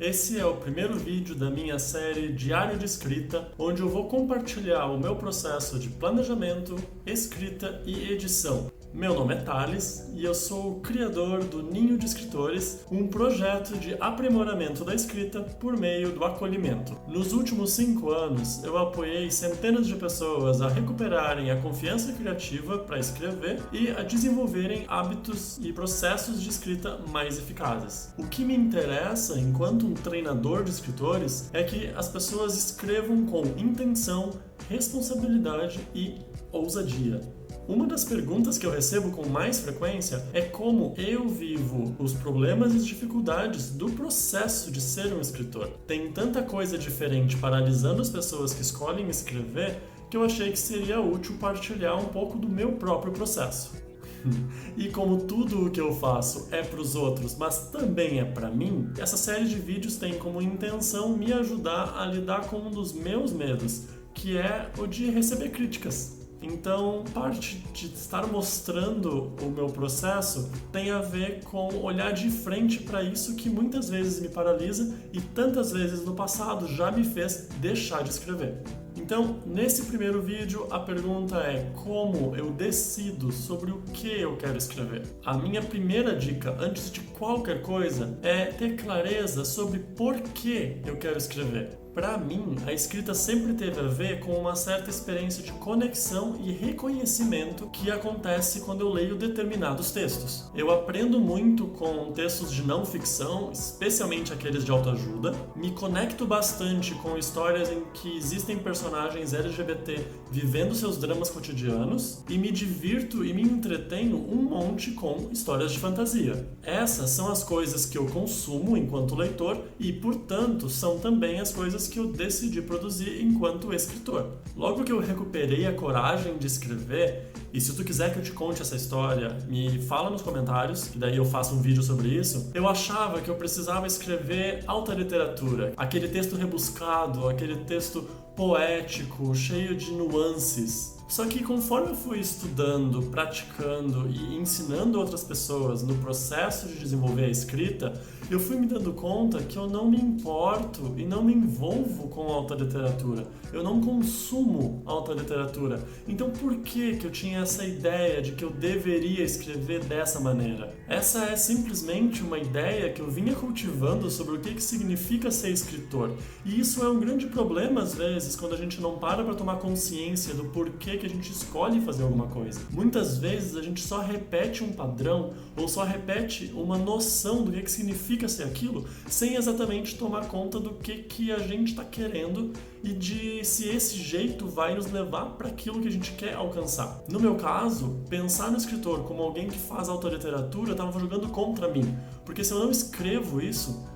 Esse é o primeiro vídeo da minha série Diário de Escrita, onde eu vou compartilhar o meu processo de planejamento, escrita e edição. Meu nome é Thales e eu sou o criador do Ninho de Escritores, um projeto de aprimoramento da escrita por meio do acolhimento. Nos últimos 5 anos, eu apoiei centenas de pessoas a recuperarem a confiança criativa para escrever e a desenvolverem hábitos e processos de escrita mais eficazes. O que me interessa enquanto um treinador de escritores é que as pessoas escrevam com intenção, responsabilidade e ousadia. Uma das perguntas que eu recebo com mais frequência é como eu vivo os problemas e as dificuldades do processo de ser um escritor. Tem tanta coisa diferente paralisando as pessoas que escolhem escrever que eu achei que seria útil partilhar um pouco do meu próprio processo. E como tudo o que eu faço é para os outros, mas também é para mim, essa série de vídeos tem como intenção me ajudar a lidar com um dos meus medos, que é o de receber críticas. Então, parte de estar mostrando o meu processo tem a ver com olhar de frente para isso que muitas vezes me paralisa e tantas vezes no passado já me fez deixar de escrever. Então, nesse primeiro vídeo, a pergunta é como eu decido sobre o que eu quero escrever. A minha primeira dica, antes de qualquer coisa, é ter clareza sobre por que eu quero escrever. Para mim, a escrita sempre teve a ver com uma certa experiência de conexão e reconhecimento que acontece quando eu leio determinados textos. Eu aprendo muito com textos de não ficção, especialmente aqueles de autoajuda, me conecto bastante com histórias em que existem personagens LGBT vivendo seus dramas cotidianos e me divirto e me entretenho um monte com histórias de fantasia. Essas são as coisas que eu consumo enquanto leitor e, portanto, são também as coisas que eu decidi produzir enquanto escritor. Logo que eu recuperei a coragem de escrever, e se tu quiser que eu te conte essa história, me fala nos comentários, que daí eu faço um vídeo sobre isso, eu achava que eu precisava escrever alta literatura, aquele texto rebuscado, aquele texto poético, cheio de nuances. Só que conforme eu fui estudando, praticando e ensinando outras pessoas no processo de desenvolver a escrita, eu fui me dando conta que eu não me importo e não me envolvo com alta literatura. Eu não consumo alta literatura. Então por que eu tinha essa ideia de que eu deveria escrever dessa maneira? Essa é simplesmente uma ideia que eu vinha cultivando sobre o que significa ser escritor. E isso é um grande problema às vezes, quando a gente não para tomar consciência do porquê que a gente escolhe fazer alguma coisa. Muitas vezes a gente só repete um padrão ou só repete uma noção do que significa ser aquilo sem exatamente tomar conta do que a gente está querendo e de se esse jeito vai nos levar para aquilo que a gente quer alcançar. No meu caso, pensar no escritor como alguém que faz alta literatura estava jogando contra mim, porque se eu não escrevo isso,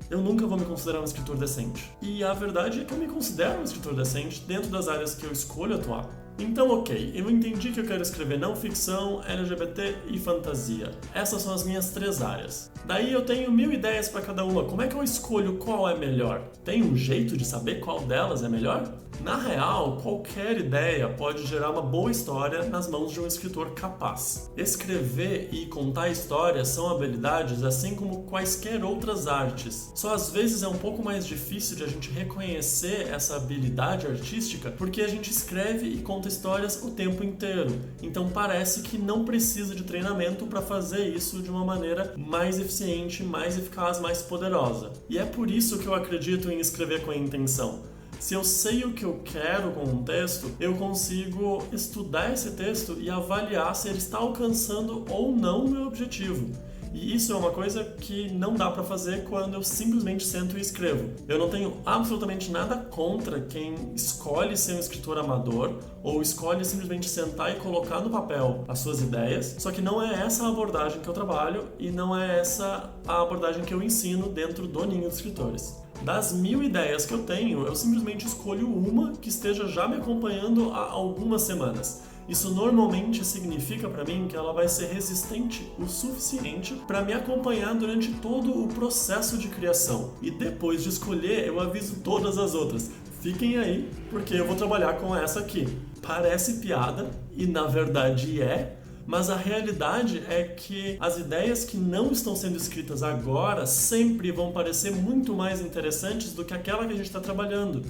eu nunca vou me considerar um escritor decente. E a verdade é que eu me considero um escritor decente dentro das áreas que eu escolho atuar. Então, ok, eu entendi que eu quero escrever não ficção, LGBT e fantasia. Essas são as minhas 3 áreas. Daí eu tenho 1000 ideias para cada uma. Como é que eu escolho qual é melhor? Tem um jeito de saber qual delas é melhor? Na real, qualquer ideia pode gerar uma boa história nas mãos de um escritor capaz. Escrever e contar histórias são habilidades assim como quaisquer outras artes. Só às vezes é um pouco mais difícil de a gente reconhecer essa habilidade artística porque a gente escreve e conta histórias o tempo inteiro. Então parece que não precisa de treinamento para fazer isso de uma maneira mais eficiente, mais eficaz, mais poderosa. E é por isso que eu acredito em escrever com intenção. Se eu sei o que eu quero com um texto, eu consigo estudar esse texto e avaliar se ele está alcançando ou não o meu objetivo. E isso é uma coisa que não dá para fazer quando eu simplesmente sento e escrevo. Eu não tenho absolutamente nada contra quem escolhe ser um escritor amador ou escolhe simplesmente sentar e colocar no papel as suas ideias, só que não é essa a abordagem que eu trabalho e não é essa a abordagem que eu ensino dentro do Ninho de Escritores. Das 1000 ideias que eu tenho, eu simplesmente escolho uma que esteja já me acompanhando há algumas semanas. Isso normalmente significa para mim que ela vai ser resistente o suficiente para me acompanhar durante todo o processo de criação. E depois de escolher, eu aviso todas as outras. Fiquem aí, porque eu vou trabalhar com essa aqui. Parece piada, e na verdade é, Mas a realidade é que as ideias que não estão sendo escritas agora sempre vão parecer muito mais interessantes do que aquela que a gente está trabalhando.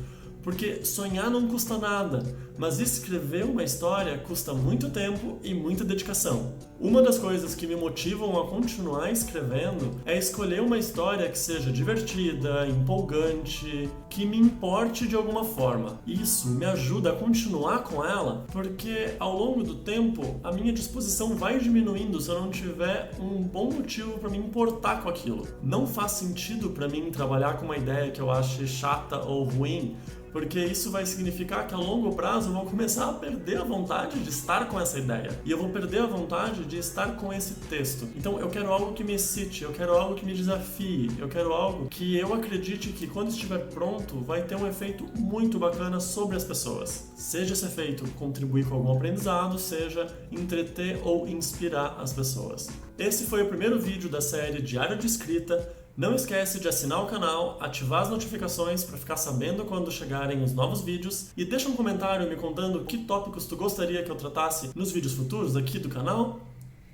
Porque sonhar não custa nada, mas escrever uma história custa muito tempo e muita dedicação. Uma das coisas que me motivam a continuar escrevendo é escolher uma história que seja divertida, empolgante, que me importe de alguma forma. Isso me ajuda a continuar com ela, porque ao longo do tempo a minha disposição vai diminuindo se eu não tiver um bom motivo para me importar com aquilo. Não faz sentido para mim trabalhar com uma ideia que eu ache chata ou ruim, porque isso vai significar que a longo prazo eu vou começar a perder a vontade de estar com essa ideia. E eu vou perder a vontade de estar com esse texto. Então eu quero algo que me excite, eu quero algo que me desafie, eu quero algo que eu acredite que quando estiver pronto vai ter um efeito muito bacana sobre as pessoas. Seja esse efeito contribuir com algum aprendizado, seja entreter ou inspirar as pessoas. Esse foi o primeiro vídeo da série Diário de Escrita. Não esquece de assinar o canal, ativar as notificações para ficar sabendo quando chegarem os novos vídeos e deixa um comentário me contando que tópicos tu gostaria que eu tratasse nos vídeos futuros aqui do canal.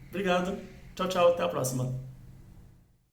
Obrigado, tchau, tchau, até a próxima.